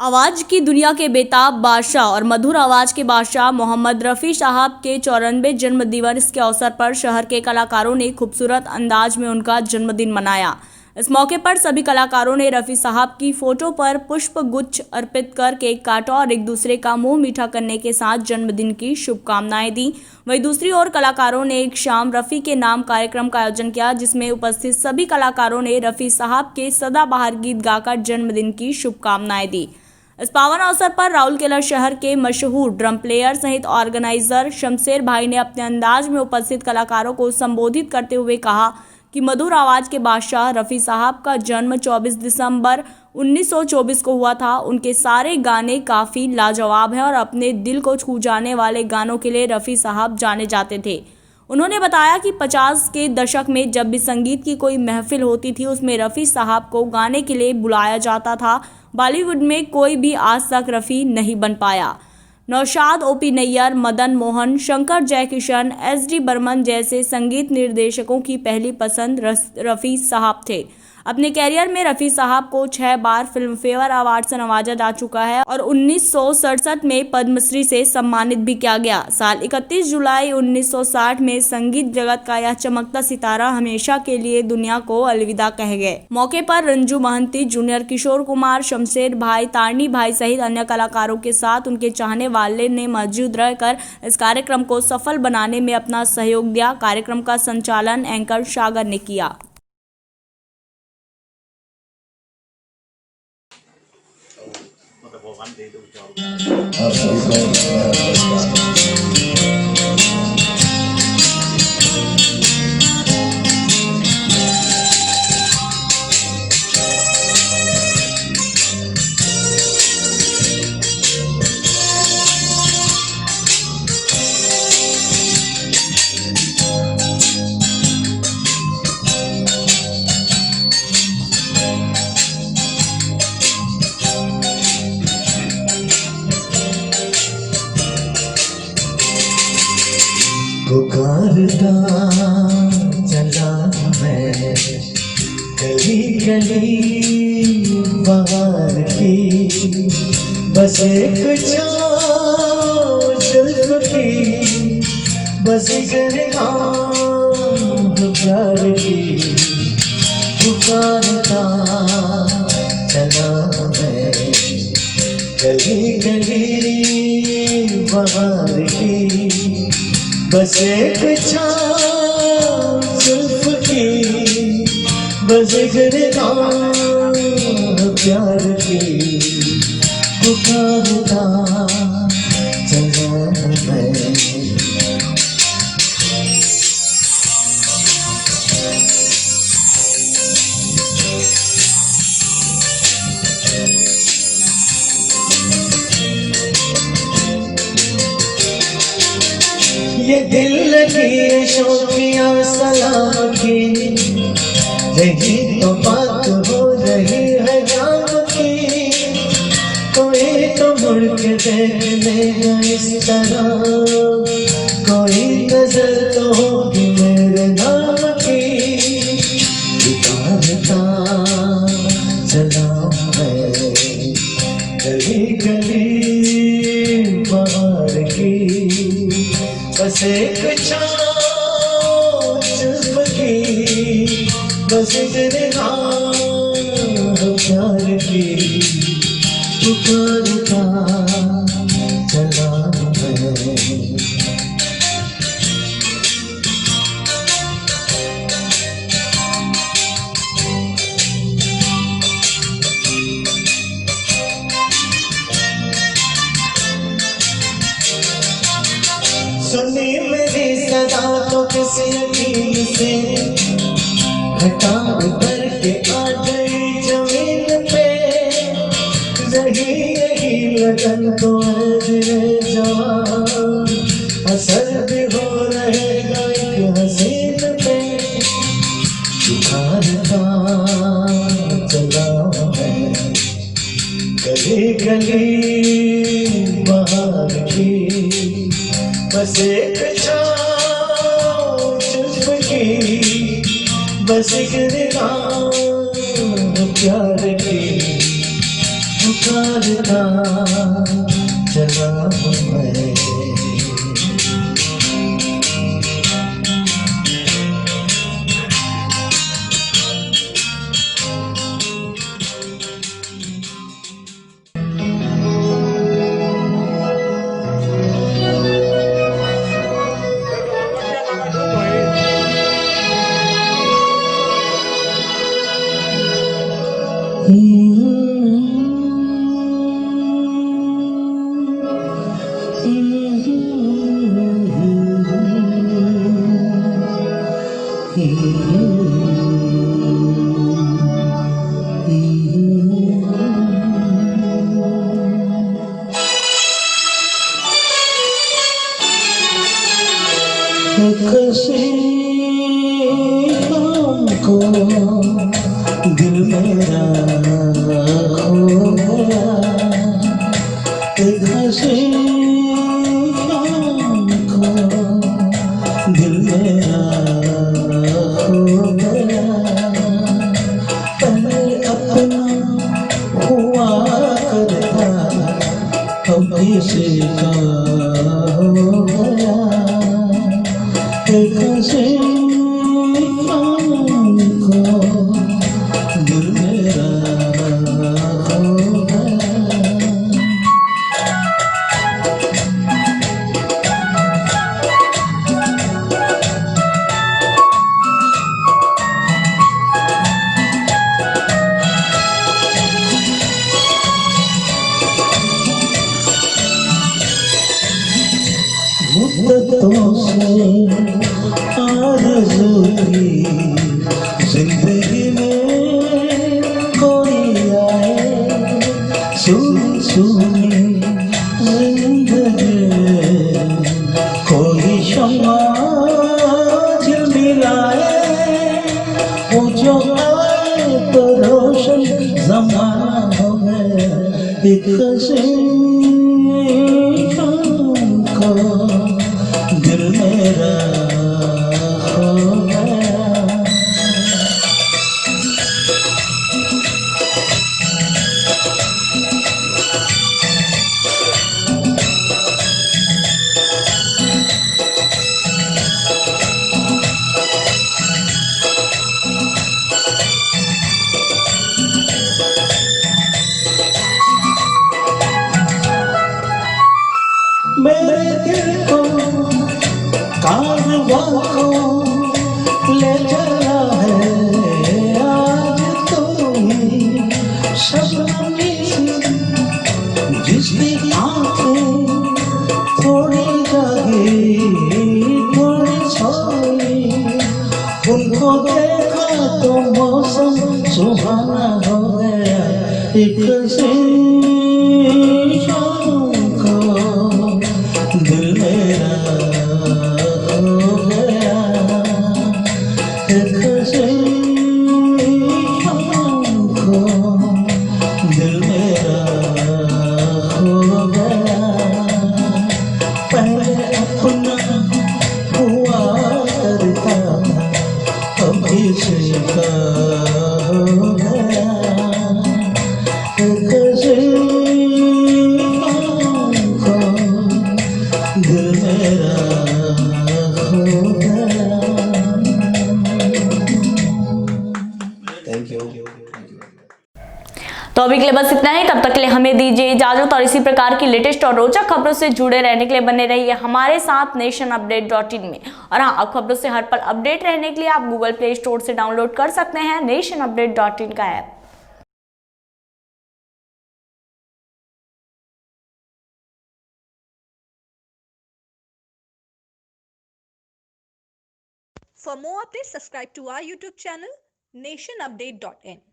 आवाज की दुनिया के बेताब बादशाह और मधुर आवाज के बादशाह मोहम्मद रफ़ी साहब के 94वें जन्मदिवस के अवसर पर शहर के कलाकारों ने खूबसूरत अंदाज में उनका जन्मदिन मनाया। इस मौके पर सभी कलाकारों ने रफ़ी साहब की फोटो पर पुष्प गुच्छ अर्पित कर केक काटा और एक दूसरे का मुंह मीठा करने के साथ जन्मदिन की शुभकामनाएं दी। वहीं दूसरी ओर कलाकारों ने एक शाम रफ़ी के नाम कार्यक्रम का आयोजन किया, जिसमें उपस्थित सभी कलाकारों ने रफ़ी साहब के सदाबहार गीत गाकर जन्मदिन की शुभकामनाएं दी। इस पावन अवसर पर राउरकेला शहर के मशहूर ड्रम प्लेयर सहित ऑर्गेनाइजर शमशेर भाई ने अपने अंदाज में उपस्थित कलाकारों को संबोधित करते हुए कहा कि मधुर आवाज के बादशाह रफ़ी साहब का जन्म 24 दिसंबर 1924 को हुआ था। उनके सारे गाने काफ़ी लाजवाब हैं और अपने दिल को छू जाने वाले गानों के लिए रफ़ी साहब जाने जाते थे। उन्होंने बताया कि 50 के दशक में जब भी संगीत की कोई महफिल होती थी, उसमें रफ़ी साहब को गाने के लिए बुलाया जाता था। बॉलीवुड में कोई भी आज तक रफ़ी नहीं बन पाया। नौशाद, ओपी नैयर, मदन मोहन, शंकर जयकिशन, एस.डी. बर्मन जैसे संगीत निर्देशकों की पहली पसंद रफ़ी साहब थे। अपने कैरियर में रफ़ी साहब को 6 बार फिल्म फेयर अवार्ड से नवाजा जा चुका है और 1967 में पद्मश्री से सम्मानित भी किया गया। साल 31 जुलाई 1960 में संगीत जगत का यह चमकता सितारा हमेशा के लिए दुनिया को अलविदा कह गए। मौके पर रंजू महंती, जूनियर किशोर कुमार, शमशेर भाई, तारनी भाई सहित अन्य कलाकारों के साथ उनके चाहने वाले ने मौजूद रहकर इस कार्यक्रम को सफल बनाने में अपना सहयोग दिया। कार्यक्रम का संचालन एंकर सागर ने किया। आप सभी को मेरा नमस्कार। पुकारता चला मैं गली गली बाहर की, बस एक जुल्फ की, बस एक निगाह प्यार की। पुकारता चला मैं गली गली बाहर की, बस एक जुल्फ की, बस एक निगाह प्यार की। पुकारता चला मैं। ये दिल की शौकिया सलाम की, यही तो बात हो रही है जाम की। कोई तो मुड़ के देख लेगा इस तरह, कोई नजर तो होगी मेरे नाम की। पुकारता चला मैं गली गली बाहर की, बस एक जुल्फ की, बस एक निगाह प्यार की। पुकारता चला मैं। सुनी मेरी सदा तो किसी यकीन से घटा उतर के आ गई जमीन पे। रही यही लगन तो दिले जवान, असर भी हो रहेगा एक हसीन पे। पुकारता चला मैं गली गली बाहर की, बस एक जुल्फ की, बस एक निगाह प्यार की। पुकारता चला हूँ मैं। कैसे हमको दिल मेरा खो गया, कैसे हमको दिल मेरा खो गया। पहले अपना हुआ करता अब किसी का हो गया, कैसे हमको दिल मेरा खो गया। मुद्दतों से आरज़ू थी ज़िंदगी में कोई आए, सुनी सुनी ज़िंदगी कोई शम्मा झिलमिलाए, वो जो आए तो रोशन ज़माना हो गया। एक से दिल मेरा खो गया। मेरे दिल को कारवां को ले चला है आज तो ही शबनमी सी, जिसकी आंखें थोड़ी जागी थोड़ी सोई, उनको देखा तो मौसम सुहाना हो गया। एक से शाम को दिल मेरा खो गया, कैसे हमको दिल मेरा खो गया। पहले अपना हुआ करता अब किसी का हो गया, कैसे हमको दिल मेरा खो गया। Thank you. तो अभी के लिए बस इतना ही। तब तक के लिए हमें दीजिए इजाजत और इसी प्रकार की लेटेस्ट और रोचक खबरों से जुड़े रहने के लिए बने रहिए हमारे साथ nationupdate.in में। और हाँ, अब खबरों से हर पल अपडेट रहने के लिए आप गूगल प्ले स्टोर से डाउनलोड कर सकते हैं nationupdate.in का app. For more updates, subscribe to our YouTube channel nationupdate.in.